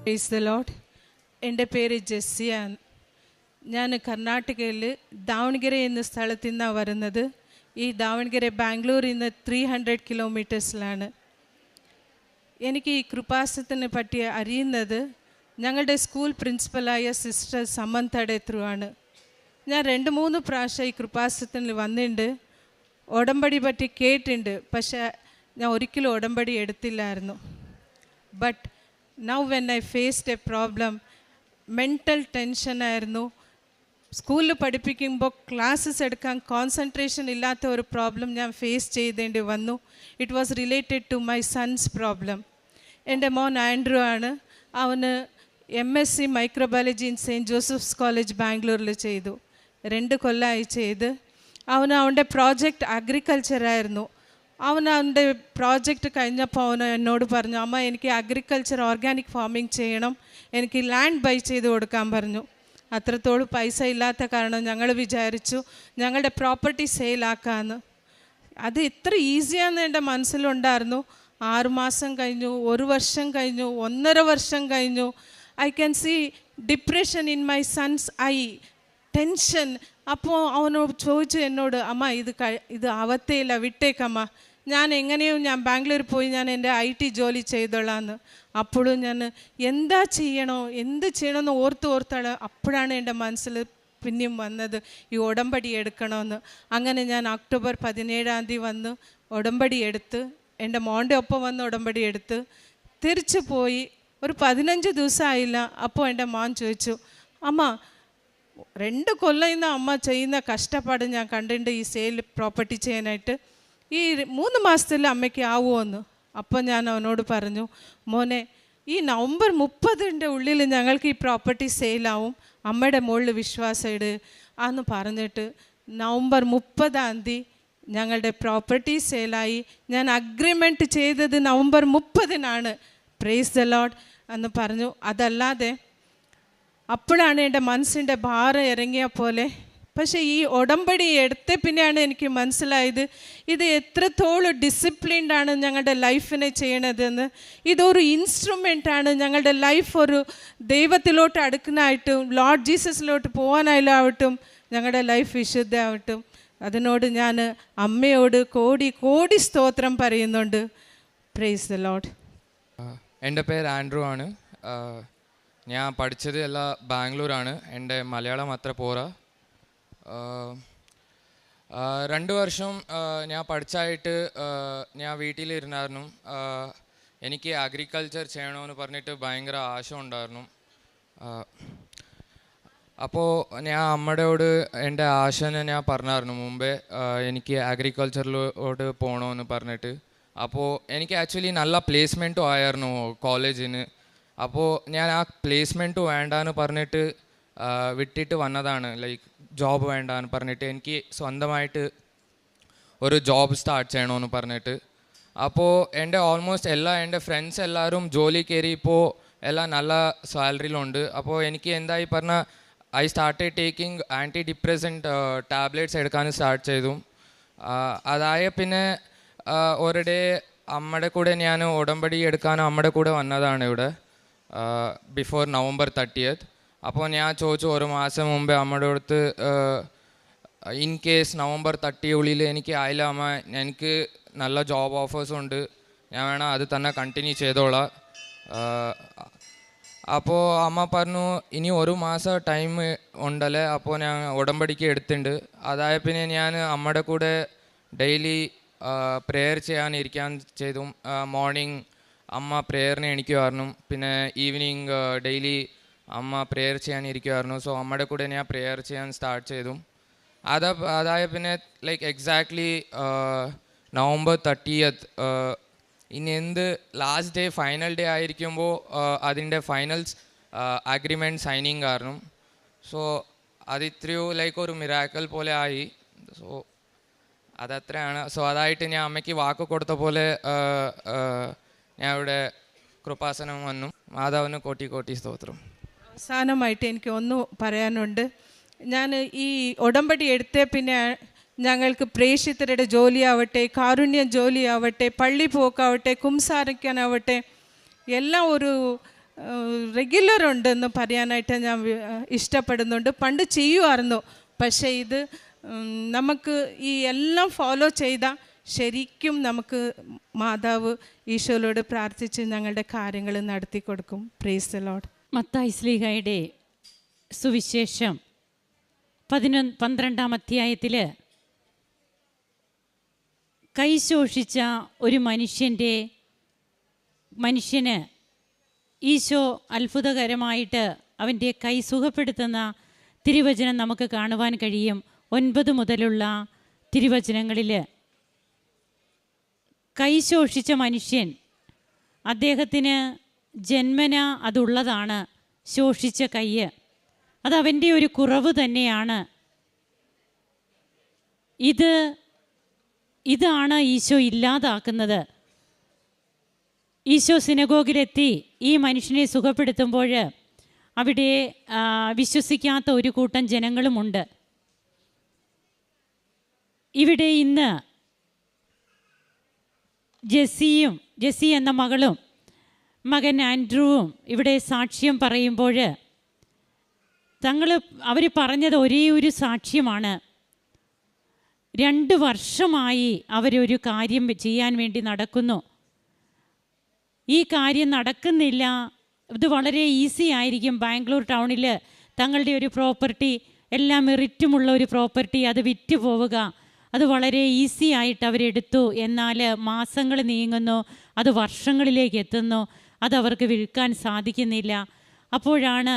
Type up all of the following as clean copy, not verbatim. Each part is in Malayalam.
Praise the Lord. എൻ്റെ പേര് ജെസ്സിയ. ഞാൻ കർണാടകയിൽ ദാവണಗೆರೆ എന്ന സ്ഥലത്തു നിന്നാണ് വരുന്നത്. ഈ ദാവണಗೆರೆ ബാംഗ്ലൂരിൽ നിന്ന് 300 കിലോമീറ്റേഴ്സിലാണ്. എനിക്ക് ഈ കൃപാസനത്തിനെ പറ്റി അറിയുന്നത് ഞങ്ങളുടെ സ്കൂൾ പ്രിൻസിപ്പലായ സിസ്റ്റർ സമന്തയുടെ ത്രൂ ആണ്. ഞാൻ 2-3 പ്രാവശ്യം ഈ കൃപാസനത്തിൽ വന്നിട്ടുണ്ട്. ഉടമ്പടി പറ്റി കേട്ടിട്ടുണ്ട്, പക്ഷേ ഞാൻ ഒരിക്കലും ഉടമ്പടി എടുത്തില്ലായിരുന്നു. But now when I faced a problem, mental ടെൻഷനായിരുന്നു. സ്കൂളിൽ പഠിപ്പിക്കുമ്പോൾ ക്ലാസ്സസ് എടുക്കാൻ കോൺസെൻട്രേഷൻ ഇല്ലാത്ത ഒരു പ്രോബ്ലം ഞാൻ ഫേസ് ചെയ്തേണ്ടി വന്നു. It was related to my son's problem. എൻ്റെ മോൻ ആൻഡ്രൂ ആണ്. അവന് MSc microbiology in Saint Joseph's college ബാംഗ്ലൂരിൽ ചെയ്തു. 2 കൊല്ലമായി ചെയ്ത്. അവൻ്റെ പ്രോജക്റ്റ് അഗ്രികൾച്ചറായിരുന്നു. അവൻ്റെ പ്രോജക്റ്റ് കഴിഞ്ഞപ്പോൾ അവന് എന്നോട് പറഞ്ഞു, അമ്മ എനിക്ക് അഗ്രികൾച്ചർ ഓർഗാനിക് ഫാമിംഗ് ചെയ്യണം, എനിക്ക് ലാൻഡ് ബൈ ചെയ്ത് കൊടുക്കാൻ പറഞ്ഞു. അത്രത്തോളം പൈസ ഇല്ലാത്ത കാരണം ഞങ്ങൾ വിചാരിച്ചു ഞങ്ങളുടെ പ്രോപ്പർട്ടി സെയിലാക്കാമെന്ന്. അത് ഇത്ര ഈസിയാണെന്ന് എൻ്റെ മനസ്സിലുണ്ടായിരുന്നു. 6 മാസം കഴിഞ്ഞു, 1 വർഷം കഴിഞ്ഞു, 1.5 വർഷം കഴിഞ്ഞു. I can see depression in my son's eye, tension. അപ്പോൾ അവനോട് ചോദിച്ചു എന്നോട്, അമ്മ ഇത് ആവത്തേയില്ല, വിട്ടേക്കമ്മ, ഞാൻ ബാംഗ്ലൂർ പോയി ഞാൻ എൻ്റെ IT ജോലി ചെയ്തോളാന്ന്. അപ്പോഴും ഞാൻ എന്ത് ചെയ്യണമെന്ന് ഓർത്താണ്. അപ്പോഴാണ് എൻ്റെ മനസ്സിൽ പിന്നെയും വന്നത് ഈ ഉടമ്പടി എടുക്കണമെന്ന്. അങ്ങനെ ഞാൻ ഒക്ടോബർ 17 വന്ന് ഉടമ്പടി എടുത്ത്, എൻ്റെ മോൻ്റെ ഒപ്പം വന്ന് ഉടമ്പടി എടുത്ത് തിരിച്ചു പോയി. ഒരു 15 ദിവസമായില്ല. അപ്പോൾ എൻ്റെ മോൻ ചോദിച്ചു, അമ്മ 2 കൊല്ലം ഇന്ന് അമ്മ ചെയ്യുന്ന കഷ്ടപ്പാട് ഞാൻ കണ്ടിട്ടുണ്ട് ഈ സെയിൽ പ്രോപ്പർട്ടി ചെയ്യാനായിട്ട്. ഈ 3 മാസത്തിൽ അമ്മയ്ക്ക് ആവുമോയെന്ന്. അപ്പോൾ ഞാൻ അവനോട് പറഞ്ഞു, മോനെ ഈ നവംബർ 30 ഉള്ളിൽ ഞങ്ങൾക്ക് ഈ പ്രോപ്പർട്ടി സെയിലാവും, അമ്മയുടെ മുകളിൽ വിശ്വാസം ഇട് എന്ന് പറഞ്ഞിട്ട് നവംബർ 30 ഞങ്ങളുടെ പ്രോപ്പർട്ടി സെയിലായി. ഞാൻ അഗ്രിമെൻറ്റ് ചെയ്തത് നവംബർ 30 പ്രൈസ് ദ ലോർഡ് എന്ന് പറഞ്ഞു. അതല്ലാതെ അപ്പോഴാണ് എൻ്റെ മനസ്സിൻ്റെ ഭാരം ഇറങ്ങിയ പോലെ. പക്ഷേ ഈ ഉടമ്പടി എടുത്ത പിന്നെയാണ് എനിക്ക് മനസ്സിലായത് ഇത് എത്രത്തോളം ഡിസിപ്ലിൻഡാണ് ഞങ്ങളുടെ ലൈഫിനെ ചെയ്യണതെന്ന്. ഇതൊരു ഇൻസ്ട്രുമെൻ്റാണ് ഞങ്ങളുടെ ലൈഫ് ഒരു ദൈവത്തിലോട്ട് അടുക്കാനായിട്ടും ലോർഡ് ജീസസിലോട്ട് പോകാനായിട്ടും ഞങ്ങളുടെ ലൈഫ് വിശുദ്ധമായിട്ടും. അതിനോട് ഞാൻ അമ്മയോട് കോടി സ്തോത്രം പറയുന്നുണ്ട്. Praise the Lord. എൻ്റെ പേര് ആൻഡ്രൂ ആണ്. ഞാൻ പഠിച്ചത് എല്ലാം ബാംഗ്ലൂരാണ്. എൻ്റെ മലയാളം അത്ര പോരാ. 2 വർഷം ഞാൻ പഠിച്ചായിട്ട് ഞാൻ വീട്ടിലിരുന്നായിരുന്നു. എനിക്ക് അഗ്രികൾച്ചർ ചെയ്യണമെന്ന് പറഞ്ഞിട്ട് ഭയങ്കര ആശ ഉണ്ടായിരുന്നു. അപ്പോൾ ഞാൻ അമ്മയോട് എൻ്റെ ആശനെ ഞാൻ പറഞ്ഞായിരുന്നു മുമ്പേ, എനിക്ക് അഗ്രികൾച്ചറിലോട്ട് പോകണമെന്ന് പറഞ്ഞിട്ട്. അപ്പോൾ എനിക്ക് ആക്ച്വലി നല്ല പ്ലേസ്മെൻറ്റും ആയിരുന്നു കോളേജിന്. അപ്പോൾ ഞാൻ ആ പ്ലേസ്മെൻറ്റ് വേണ്ടാന്ന് പറഞ്ഞിട്ട് വിട്ടിട്ട് വന്നതാണ്. ലൈക്ക് ജോബ് വേണ്ടാന്ന് പറഞ്ഞിട്ട് എനിക്ക് സ്വന്തമായിട്ട് ഒരു ജോബ് സ്റ്റാർട്ട് ചെയ്യണമെന്ന് പറഞ്ഞിട്ട്. അപ്പോൾ എൻ്റെ ഓൾമോസ്റ്റ് എൻ്റെ ഫ്രണ്ട്സ് എല്ലാവരും ജോലി കയറി ഇപ്പോൾ എല്ലാം നല്ല സാലറിയിലുണ്ട്. അപ്പോൾ എനിക്ക് എന്തായി പറഞ്ഞാൽ I started taking anti depressant tablets എടുക്കാൻ സ്റ്റാർട്ട് ചെയ്തു. അതായ പിന്നെ ഒരു ഡേ അമ്മയുടെ കൂടെ ഞാൻ ഉടമ്പടി എടുക്കാൻ അമ്മയുടെ കൂടെ വന്നതാണ് ഇവിടെ ബിഫോർ നവംബർ 30. അപ്പോൾ ഞാൻ ചോദിച്ചു 1 മാസം മുമ്പേ അമ്മയുടെ അടുത്ത്, ഇൻ കേസ് നവംബർ 30 ഉള്ളിൽ എനിക്ക് ആയില്ല അമ്മ, എനിക്ക് നല്ല ജോബ് ഓഫേഴ്സും ഉണ്ട്, ഞാൻ വേണം അത് തന്നെ കണ്ടിന്യൂ ചെയ്തോളാം. അപ്പോൾ അമ്മ പറഞ്ഞു ഇനി 1 മാസം ടൈം ഉണ്ടല്ലേ. അപ്പോൾ ഞാൻ ഉടമ്പടിക്ക് എടുത്തിട്ടുണ്ട്. അതായ പിന്നെ ഞാൻ അമ്മയുടെ കൂടെ ഡെയിലി പ്രെയർ ചെയ്യാനിരിക്കാൻ ചെയ്തു. മോർണിംഗ് അമ്മ പ്രെയറിന് എണീക്കുമായിരുന്നു, പിന്നെ ഈവനിങ് ഡെയിലി അമ്മ പ്രെയർ ചെയ്യാനിരിക്കുമായിരുന്നു. സോ അമ്മയുടെ കൂടെ ഞാൻ പ്രെയർ ചെയ്യാൻ സ്റ്റാർട്ട് ചെയ്തു. അതായ പിന്നെ ലൈക്ക് എക്സാക്ട്ലി നവംബർ 30 ഇനി ലാസ്റ്റ് ഡേ ഫൈനൽ ഡേ ആയിരിക്കുമ്പോൾ അതിൻ്റെ ഫൈനൽസ് അഗ്രിമെൻറ്റ് സൈനിങ് കാരണം. സോ അതിത്രയോ ലൈക്ക് ഒരു മിറാക്കൽ പോലെ ആയി. സോ അതത്രയാണ്. സോ അതായിട്ട് ഞാൻ അമ്മയ്ക്ക് വാക്ക് കൊടുത്ത പോലെ ഞാൻ ഇവിടെ കൃപാസനം വന്നു. മാതാവിന് കോടി സ്തോത്രം. അവസാനമായിട്ട് എനിക്ക് ഒന്ന് പറയാനുണ്ട്. ഞാൻ ഈ ഉടമ്പടി എടുത്തേ പിന്നെ ഞങ്ങൾക്ക് പ്രേക്ഷിതരുടെ ജോലിയാവട്ടെ, കാരുണ്യ ജോലിയാവട്ടെ, പള്ളി പോക്കാവട്ടെ, കുംസാരിക്കാനാവട്ടെ, എല്ലാം ഒരു റെഗുലർ ഉണ്ടെന്ന് പറയാനായിട്ട് ഞാൻ ഇഷ്ടപ്പെടുന്നുണ്ട്. പണ്ട് ചെയ്യുമായിരുന്നു, പക്ഷേ ഇത് നമുക്ക് ഈ എല്ലാം ഫോളോ ചെയ്താൽ ശരിക്കും നമുക്ക് മാതാവ് ഈശോയോട് പ്രാർത്ഥിച്ച് ഞങ്ങളുടെ കാര്യങ്ങൾ നടത്തി കൊടുക്കും. Praise the Lord. മത്തായി ശ്ലീഹായുടെ സുവിശേഷം 12-ാം അധ്യായത്തിൽ കൈ ശോഷിച്ച ഒരു മനുഷ്യന് ഈശോ അത്ഭുതകരമായിട്ട് അവൻ്റെ കൈ സുഖപ്പെടുത്തുന്ന തിരുവചനം നമുക്ക് കാണുവാൻ കഴിയും. 9 മുതലുള്ള തിരുവചനങ്ങളിൽ കൈ ശോഷിച്ച മനുഷ്യൻ, അദ്ദേഹത്തിന് ജന്മന അതുള്ളതാണ് ശോഷിച്ച കൈ. അതവൻ്റെ ഒരു കുറവ് തന്നെയാണ്. ഇതാണ് ഈശോ ഇല്ലാതാക്കുന്നത്. ഈശോ സിനഗോഗിലെത്തി ഈ മനുഷ്യനെ സുഖപ്പെടുത്തുമ്പോൾ അവിടെ വിശ്വസിക്കാത്ത ഒരു കൂട്ടം ജനങ്ങളുമുണ്ട്. ഇവിടെ ഇന്ന് ജെസ്സി എന്ന മകളും മകൻ ആൻഡ്രൂവും ഇവിടെ സാക്ഷ്യം പറയുമ്പോൾ അവർ പറഞ്ഞത് ഒരേ ഒരു സാക്ഷ്യമാണ്. 2 വർഷമായി അവരൊരു കാര്യം ചെയ്യാൻ വേണ്ടി നടക്കുന്നു. ഈ കാര്യം നടക്കുന്നില്ല. ഇത് വളരെ ഈസി ആയിരിക്കും. ബാംഗ്ലൂർ ടൗണിൽ തങ്ങളുടെ ഒരു പ്രോപ്പർട്ടി, എല്ലാം മെറിറ്റുമുള്ള ഒരു പ്രോപ്പർട്ടി, അത് വിറ്റ് പോവുക, അത് വളരെ ഈസി ആയിട്ട് അവരെടുത്തു. എന്നാൽ മാസങ്ങൾ നീങ്ങുന്നു, അത് വർഷങ്ങളിലേക്ക് എത്തുന്നു, അതവർക്ക് വിൽക്കാൻ സാധിക്കുന്നില്ല. അപ്പോഴാണ്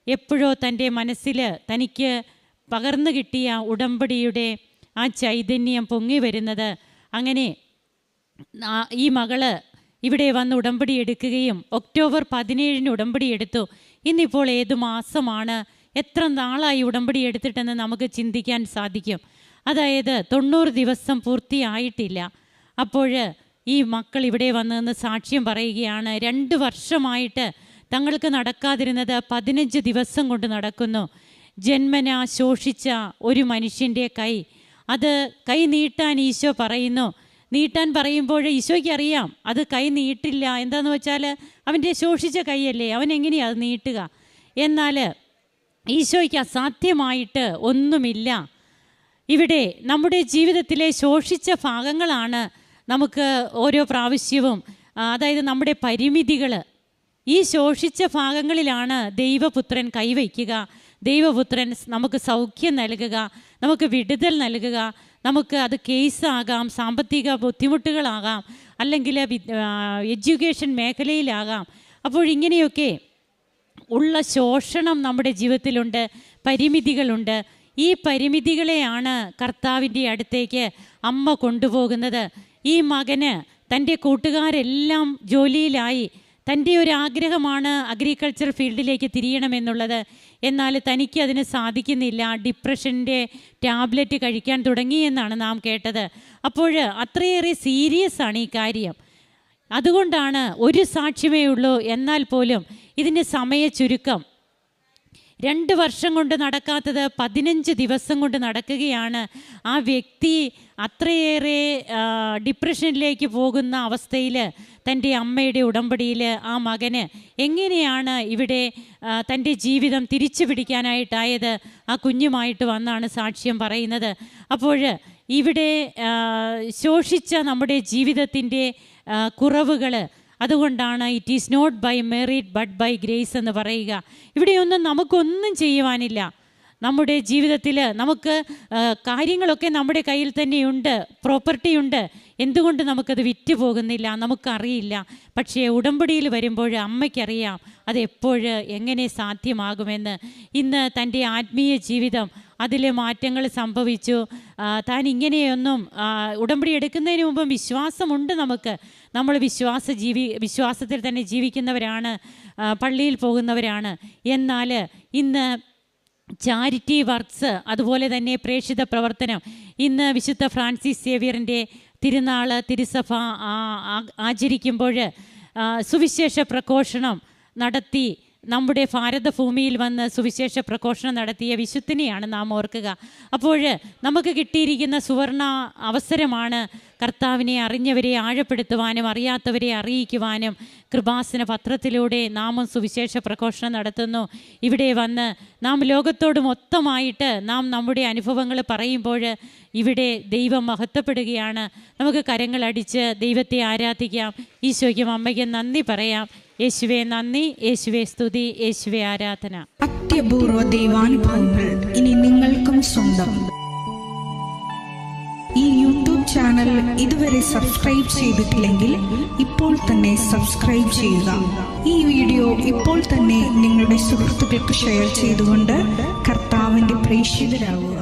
എപ്പോഴോ തൻ്റെ മനസ്സിൽ തനിക്ക് പകർന്നു കിട്ടിയ ഉടമ്പടിയുടെ ആ ചൈതന്യം പൊങ്ങി വരുന്നത്. അങ്ങനെ ഈ മകള് ഇവിടെ വന്ന് ഉടമ്പടി എടുക്കുകയും ഒക്ടോബർ 17 ഉടമ്പടി എടുത്തു. ഇന്നിപ്പോൾ ഏത് മാസമാണ്, എത്ര നാളായി ഉടമ്പടി എടുത്തിട്ടെന്ന് നമുക്ക് ചിന്തിക്കാൻ സാധിക്കും. അതായത് 90 ദിവസം പൂർത്തിയായിട്ടില്ല. അപ്പോൾ ഈ മക്കൾ ഇവിടെ വന്ന് സാക്ഷ്യം പറയുകയാണ്. 2 വർഷമായിട്ട് തങ്ങൾക്ക് നടക്കാതിരുന്നത് 15 ദിവസം കൊണ്ട് നടക്കുന്നു. ജന്മന ശോഷിച്ച ഒരു മനുഷ്യൻ്റെ അത് കൈ നീട്ടാൻ ഈശോ പറയുന്നു. നീട്ടാൻ പറയുമ്പോൾ ഈശോയ്ക്ക് അറിയാം അത് കൈ നീട്ടില്ല. എന്താണെന്ന് വെച്ചാൽ അവൻ്റെ ശോഷിച്ച കൈയല്ലേ, അവൻ എങ്ങനെയാണ് അത് നീട്ടുക? എന്നാൽ ഈശോയ്ക്ക് അസാധ്യമായിട്ട് ഒന്നുമില്ല. ഇവിടെ നമ്മുടെ ജീവിതത്തിലെ ശോഷിച്ച ഭാഗങ്ങളാണ് നമുക്ക് ഓരോ പ്രാവശ്യവും, അതായത് നമ്മുടെ പരിമിതികൾ. ഈ ശോഷിച്ച ഭാഗങ്ങളിലാണ് ദൈവപുത്രൻ കൈവയ്ക്കുക. ദൈവപുത്രൻ നമുക്ക് സൗഖ്യം നൽകുക, നമുക്ക് വിടുതൽ നൽകുക. നമുക്ക് അത് കേസാകാം, സാമ്പത്തിക ബുദ്ധിമുട്ടുകളാകാം, അല്ലെങ്കിൽ എഡ്യൂക്കേഷൻ മേഖലയിലാകാം. അപ്പോഴിങ്ങനെയൊക്കെ ഉള്ള ശോഷണം നമ്മുടെ ജീവിതത്തിലുണ്ട്, പരിമിതികളുണ്ട്. ഈ പരിമിതികളെയാണ് കർത്താവിൻ്റെ അടുത്തേക്ക് അമ്മ കൊണ്ടുപോകുന്നത്. ഈ മകന് തൻ്റെ കൂട്ടുകാരെല്ലാം ജോലിയിലായി. തൻ്റെ ഒരു ആഗ്രഹമാണ് അഗ്രികൾച്ചർ ഫീൽഡിലേക്ക് തിരിയണമെന്നുള്ളത്. എന്നാൽ തനിക്ക് അതിന് സാധിക്കുന്നില്ല. ഡിപ്രഷൻ്റെ ടാബ്ലറ്റ് കഴിക്കാൻ തുടങ്ങിയെന്നാണ് നാം കേട്ടത്. അപ്പോൾ അത്രയേറെ സീരിയസ് ആണ് ഈ കാര്യം. അതുകൊണ്ടാണ് ഒരു സാക്ഷ്യമേ ഉള്ളൂ, എന്നാൽ പോലും ഇതിൻ്റെ സമയ ചുരുക്കം. 2 വർഷം കൊണ്ട് നടക്കാത്തത് 15 ദിവസം കൊണ്ട് നടക്കുകയാണ്. ആ വ്യക്തി അത്രയേറെ ഡിപ്രഷനിലേക്ക് പോകുന്ന അവസ്ഥയിൽ തൻ്റെ അമ്മയുടെ ഉടമ്പടിയിൽ ആ മകന് എങ്ങനെയാണ് ഇവിടെ തൻ്റെ ജീവിതം തിരിച്ചു പിടിക്കാനായിട്ടായത്? ആ കുഞ്ഞുമായിട്ട് വന്നാണ് സാക്ഷ്യം പറയുന്നത്. അപ്പോൾ ഇവിടെ ശോഷിച്ച നമ്മുടെ ജീവിതത്തിൻ്റെ കുറവുകൾ, അതുകൊണ്ടാണ് it is not by merit but by grace എന്ന് പറയുക. ഇവിടെയൊന്നും നമുക്കൊന്നും ചെയ്യുവാനില്ല. നമ്മുടെ ജീവിതത്തിൽ നമുക്ക് കാര്യങ്ങളൊക്കെ നമ്മുടെ കയ്യിൽ തന്നെയുണ്ട്, പ്രോപ്പർട്ടിയുണ്ട്. എന്തുകൊണ്ട് നമുക്കത് വിറ്റ് പോകുന്നില്ല? നമുക്കറിയില്ല. പക്ഷേ ഉടമ്പടിയിൽ വരുമ്പോൾ അമ്മയ്ക്കറിയാം അതെപ്പോൾ എങ്ങനെ സാധ്യമാകുമെന്ന്. ഇന്ന് തൻ്റെ ആത്മീയ ജീവിതം അതിൽ മാറ്റങ്ങൾ സംഭവിച്ചു. താൻ ഇങ്ങനെയൊന്നും ഉടമ്പടി എടുക്കുന്നതിന് മുമ്പ് വിശ്വാസമുണ്ട് നമുക്ക്. നമ്മൾ വിശ്വാസത്തിൽ തന്നെ ജീവിക്കുന്നവരാണ്, പള്ളിയിൽ പോകുന്നവരാണ്. എന്നാൽ ഇന്ന് ചാരിറ്റി വർക്ക്സ്, അതുപോലെ തന്നെ പ്രേക്ഷിത പ്രവർത്തനം, ഇന്ന് വിശുദ്ധ ഫ്രാൻസിസ് സേവ്യറിൻ്റെ തിരുനാൾ തിരുസഭ ആചരിക്കുമ്പോൾ സുവിശേഷ പ്രഘോഷണം നടത്തി നമ്മുടെ ഭാരതഭൂമിയിൽ വന്ന് സുവിശേഷ പ്രഘോഷണം നടത്തിയ വിശുദ്ധനെയാണ് നാം ഓർക്കുക. അപ്പോൾ നമുക്ക് കിട്ടിയിരിക്കുന്ന സുവർണ അവസരമാണ് കർത്താവിനെ അറിഞ്ഞവരെ ആഴപ്പെടുത്തുവാനും അറിയാത്തവരെ അറിയിക്കുവാനും കൃപാസന പത്രത്തിലൂടെ നാം സുവിശേഷ പ്രഘോഷണം നടത്തുന്നു. ഇവിടെ വന്ന് നാം ലോകത്തോട് മൊത്തമായിട്ട് നാം നമ്മുടെ അനുഭവങ്ങൾ പറയുമ്പോൾ ഇവിടെ ദൈവം മഹത്വപ്പെടുകയാണ്. നമുക്ക് കരങ്ങളടിച്ച് ദൈവത്തെ ആരാധിക്കാം. ഈശോയ്ക്കും അമ്മയ്ക്കും നന്ദി പറയാം. യേശുവേ നന്ദി, യേശുവേ സ്തുതി, യേശുവേ ആരാധന. അത്യപൂർവ ദൈവാനുഭവങ്ങൾ ഇനി നിങ്ങൾക്കും സ്വന്തം. ഈ യൂട്യൂബ് ചാനൽ ഇതുവരെ സബ്സ്ക്രൈബ് ചെയ്തിട്ടില്ലെങ്കിൽ ഇപ്പോൾ തന്നെ സബ്സ്ക്രൈബ് ചെയ്യുക. ഈ വീഡിയോ ഇപ്പോൾ തന്നെ നിങ്ങളുടെ സുഹൃത്തുക്കൾക്ക് ഷെയർ ചെയ്തുകൊണ്ട് കർത്താവിൻ്റെ പ്രേക്ഷിതരാകുക.